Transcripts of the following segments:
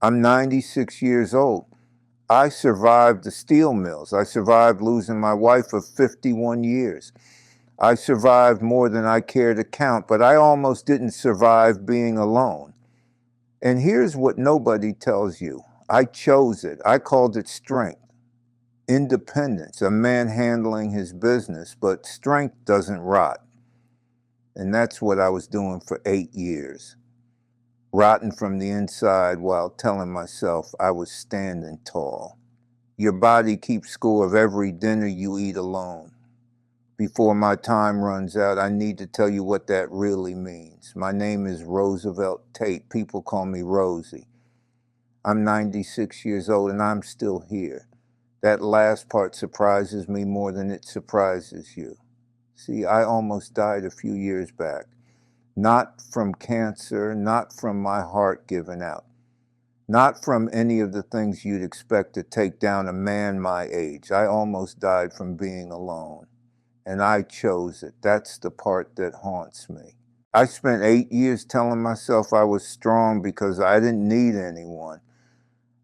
I'm 96 years old. I survived the steel mills. I survived losing my wife of 51 years. I survived more than I care to count, but I almost didn't survive being alone. And here's what nobody tells you. I chose it. I called it strength, independence, a man handling his business, but strength doesn't rot. And that's what I was doing for 8 years, rotting from the inside while telling myself I was standing tall. Your body keeps score of every dinner you eat alone. Before my time runs out, I need to tell you what that really means. My name is Roosevelt Tate. People call me Rosie. I'm 96 years old and I'm still here. That last part surprises me more than it surprises you. See, I almost died a few years back. Not from cancer, not from my heart giving out, not from any of the things you'd expect to take down a man my age. I almost died from being alone. And I chose it. That's the part that haunts me. I spent 8 years telling myself I was strong because I didn't need anyone.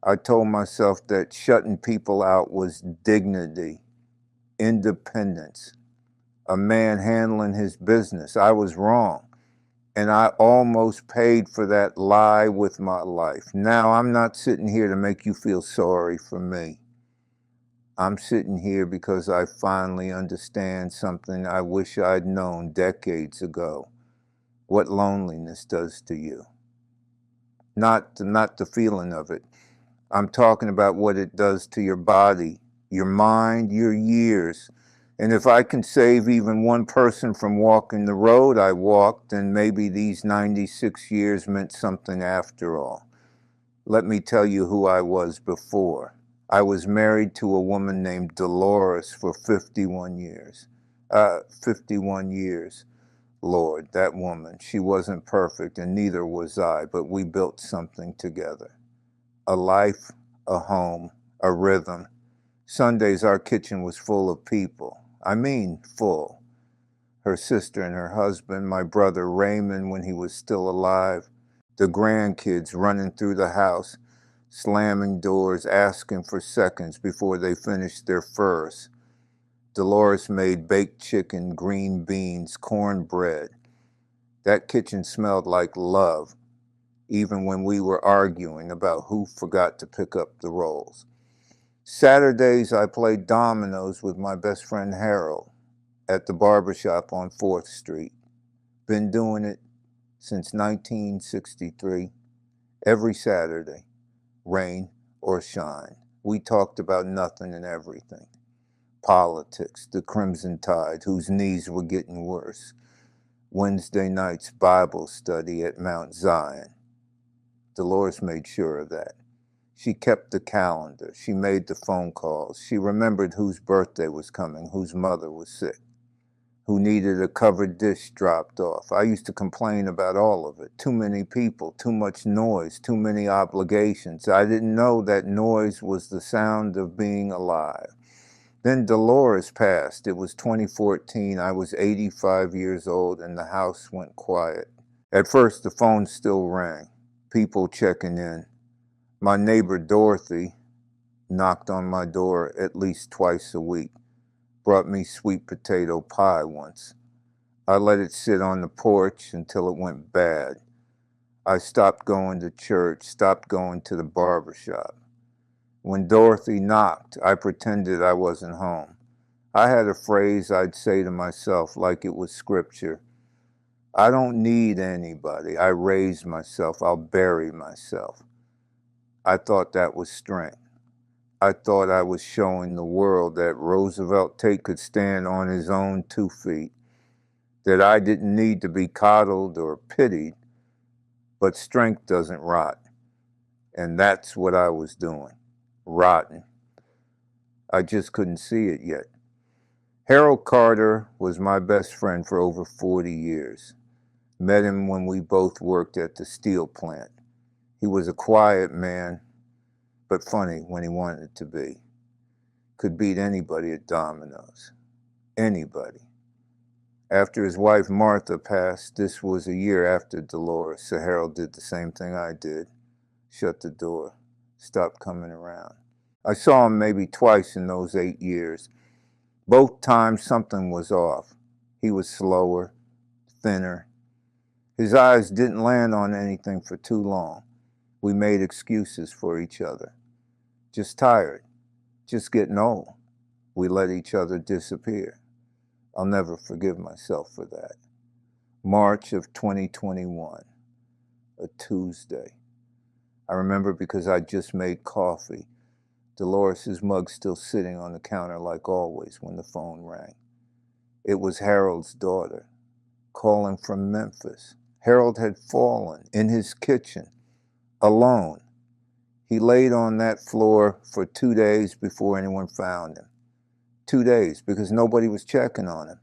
I told myself that shutting people out was dignity, independence, a man handling his business. I was wrong. And I almost paid for that lie with my life. Now, I'm not sitting here to make you feel sorry for me. I'm sitting here because I finally understand something I wish I'd known decades ago. What loneliness does to you. Not the feeling of it. I'm talking about what it does to your body, your mind, your years. And if I can save even one person from walking the road I walked, then maybe these 96 years meant something after all. Let me tell you who I was before. I was married to a woman named Dolores for 51 years. 51 years. Lord, that woman, she wasn't perfect and neither was I, but we built something together. A life, a home, a rhythm. Sundays our kitchen was full of people. I mean full. Her sister and her husband, my brother Raymond when he was still alive, the grandkids running through the house, slamming doors, asking for seconds before they finished their first. Dolores made baked chicken, green beans, cornbread. That kitchen smelled like love, even when we were arguing about who forgot to pick up the rolls. Saturdays, I played dominoes with my best friend Harold at the barbershop on 4th Street. Been doing it since 1963, every Saturday, rain or shine. We talked about nothing and everything. Politics, the Crimson Tide, whose knees were getting worse. Wednesday nights Bible study at Mount Zion. Dolores made sure of that. She kept the calendar. She made the phone calls. She remembered whose birthday was coming, whose mother was sick, who needed a covered dish dropped off. I used to complain about all of it. Too many people, too much noise, too many obligations. I didn't know that noise was the sound of being alive. Then Dolores passed. It was 2014. I was 85 years old and the house went quiet. At first, the phone still rang. People checking in. My neighbor Dorothy knocked on my door at least twice a week. Brought me sweet potato pie once. I let it sit on the porch until it went bad. I stopped going to church, stopped going to the barber shop. When Dorothy knocked, I pretended I wasn't home. I had a phrase I'd say to myself like it was scripture. I don't need anybody. I raise myself. I'll bury myself. I thought that was strength. I thought I was showing the world that Roosevelt Tate could stand on his own 2 feet, that I didn't need to be coddled or pitied, but strength doesn't rot. And that's what I was doing, rotting. I just couldn't see it yet. Harold Carter was my best friend for over 40 years. Met him when we both worked at the steel plant. He was a quiet man, but funny when he wanted to be. Could beat anybody at dominoes. Anybody. After his wife Martha passed, this was a year after Dolores, so Harold did the same thing I did. shut the door, stopped coming around. I saw him maybe twice in those 8 years. Both times something was off. He was slower, thinner. His eyes didn't land on anything for too long. We made excuses for each other. Just tired, just getting old. We let each other disappear. I'll never forgive myself for that. March of 2021, a Tuesday. I remember because I just made coffee. Dolores' mug still sitting on the counter like always when the phone rang. It was Harold's daughter, calling from Memphis. Harold had fallen in his kitchen, alone. He laid on that floor for 2 days before anyone found him. 2 days because nobody was checking on him.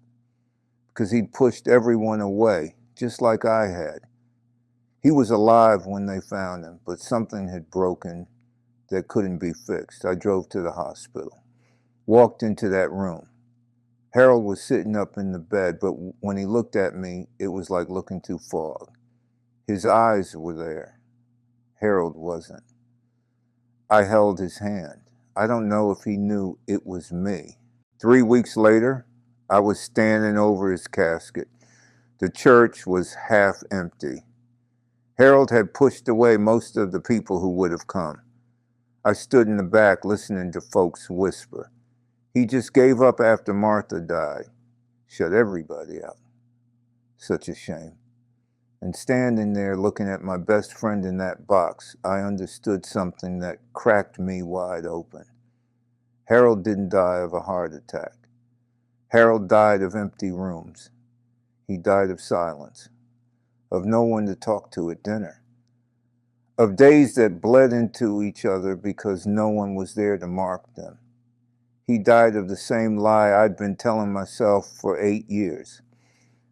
Because he'd pushed everyone away, just like I had. He was alive when they found him, but something had broken that couldn't be fixed. I drove to the hospital, walked into that room. Harold was sitting up in the bed, but when he looked at me, it was like looking through fog. His eyes were there. Harold wasn't. I held his hand. I don't know if he knew it was me. 3 weeks later, I was standing over his casket. The church was half empty. Harold had pushed away most of the people who would have come. I stood in the back listening to folks whisper. He just gave up after Martha died. Shut everybody out. Such a shame. And standing there looking at my best friend in that box, I understood something that cracked me wide open. Harold didn't die of a heart attack. Harold died of empty rooms. He died of silence, of no one to talk to at dinner, of days that bled into each other because no one was there to mark them. He died of the same lie I'd been telling myself for 8 years,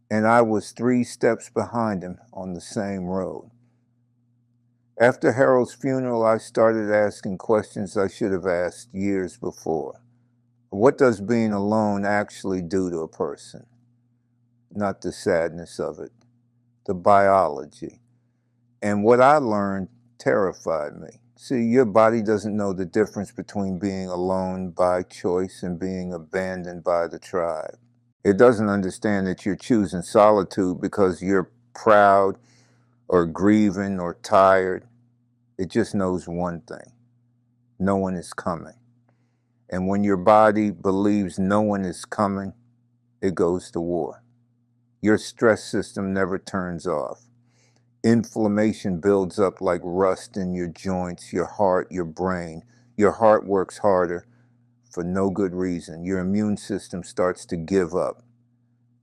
and I was 3 steps behind him on the same road. After Harold's funeral, I started asking questions I should have asked years before. What does being alone actually do to a person? Not the sadness of it, the biology. And what I learned terrified me. See, your body doesn't know the difference between being alone by choice and being abandoned by the tribe. It doesn't understand that you're choosing solitude because you're proud or grieving or tired. It just knows one thing. No one is coming. And when your body believes no one is coming, it goes to war. Your stress system never turns off. Inflammation builds up like rust in your joints, your heart, your brain. Your heart works harder for no good reason. Your immune system starts to give up.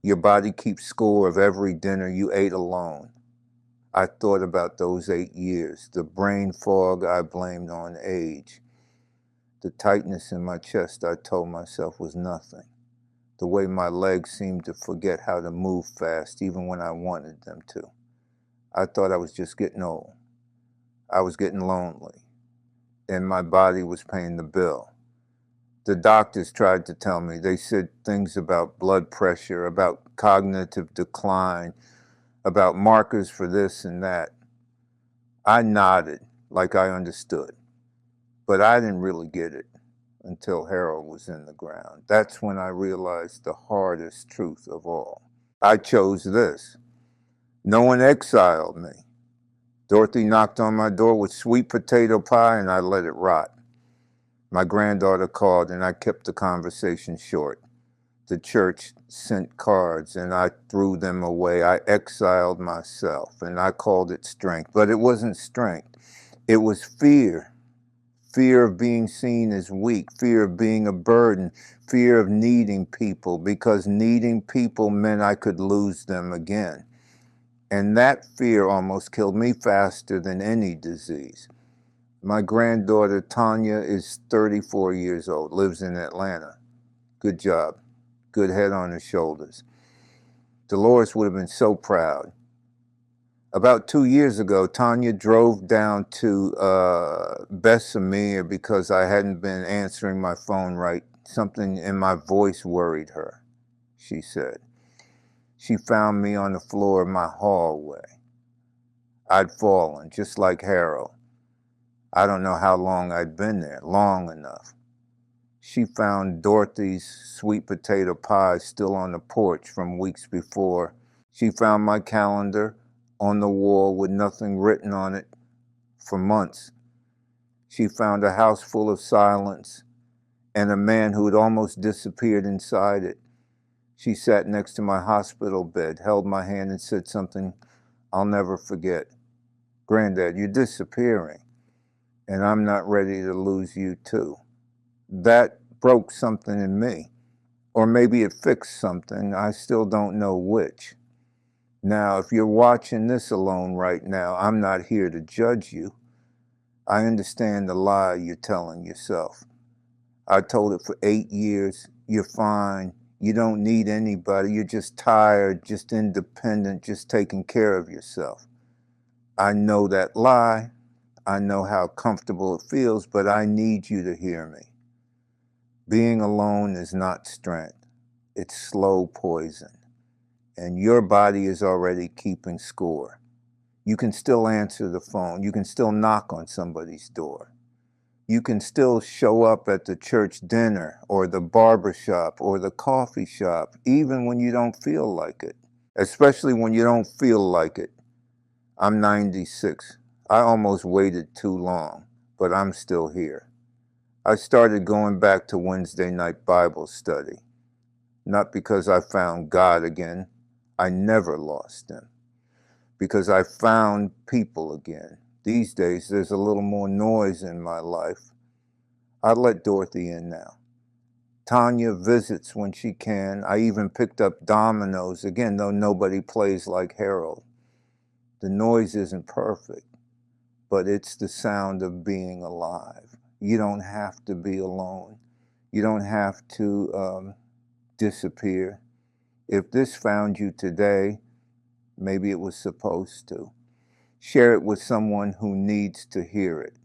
Your body keeps score of every dinner you ate alone. I thought about those 8 years, the brain fog I blamed on age. The tightness in my chest I told myself was nothing. The way my legs seemed to forget how to move fast even when I wanted them to. I thought I was just getting old. I was getting lonely. And my body was paying the bill. The doctors tried to tell me. They said things about blood pressure, about cognitive decline, about markers for this and that. I nodded like I understood. But I didn't really get it until Harold was in the ground. That's when I realized the hardest truth of all. I chose this. No one exiled me. Dorothy knocked on my door with sweet potato pie and I let it rot. My granddaughter called and I kept the conversation short. The church sent cards and I threw them away. I exiled myself and I called it strength. But it wasn't strength. It was fear. Fear of being seen as weak, fear of being a burden, fear of needing people, because needing people meant I could lose them again. And that fear almost killed me faster than any disease. My granddaughter, Tanya, is 34 years old, lives in Atlanta. Good job. Good head on her shoulders. Dolores would have been so proud. About 2 years ago, Tanya drove down to Bessemer because I hadn't been answering my phone right. Something in my voice worried her, she said. She found me on the floor of my hallway. I'd fallen, just like Harold. I don't know how long I'd been there, long enough. She found Dorothy's sweet potato pie still on the porch from weeks before. She found my calendar on the wall with nothing written on it for months. She found a house full of silence and a man who had almost disappeared inside it. She sat next to my hospital bed, held my hand and said something I'll never forget. Granddad, you're disappearing, and I'm not ready to lose you too. That broke something in me, or maybe it fixed something. I still don't know which. Now, if you're watching this alone right now, I'm not here to judge you. I understand the lie you're telling yourself. I told it for 8 years. You're fine. You don't need anybody. You're just tired, just independent, just taking care of yourself. I know that lie. I know how comfortable it feels, but I need you to hear me. Being alone is not strength. It's slow poison. And your body is already keeping score. You can still answer the phone. You can still knock on somebody's door. You can still show up at the church dinner or the barber shop or the coffee shop, even when you don't feel like it, especially when you don't feel like it. I'm 96. I almost waited too long, but I'm still here. I started going back to Wednesday night Bible study, not because I found God again. I never lost him. Because I found people again. These days, there's a little more noise in my life. I let Dorothy in now. Tanya visits when she can. I even picked up dominoes again, though nobody plays like Harold. The noise isn't perfect, but it's the sound of being alive. You don't have to be alone. You don't have to disappear. If this found you today, maybe it was supposed to. Share it with someone who needs to hear it.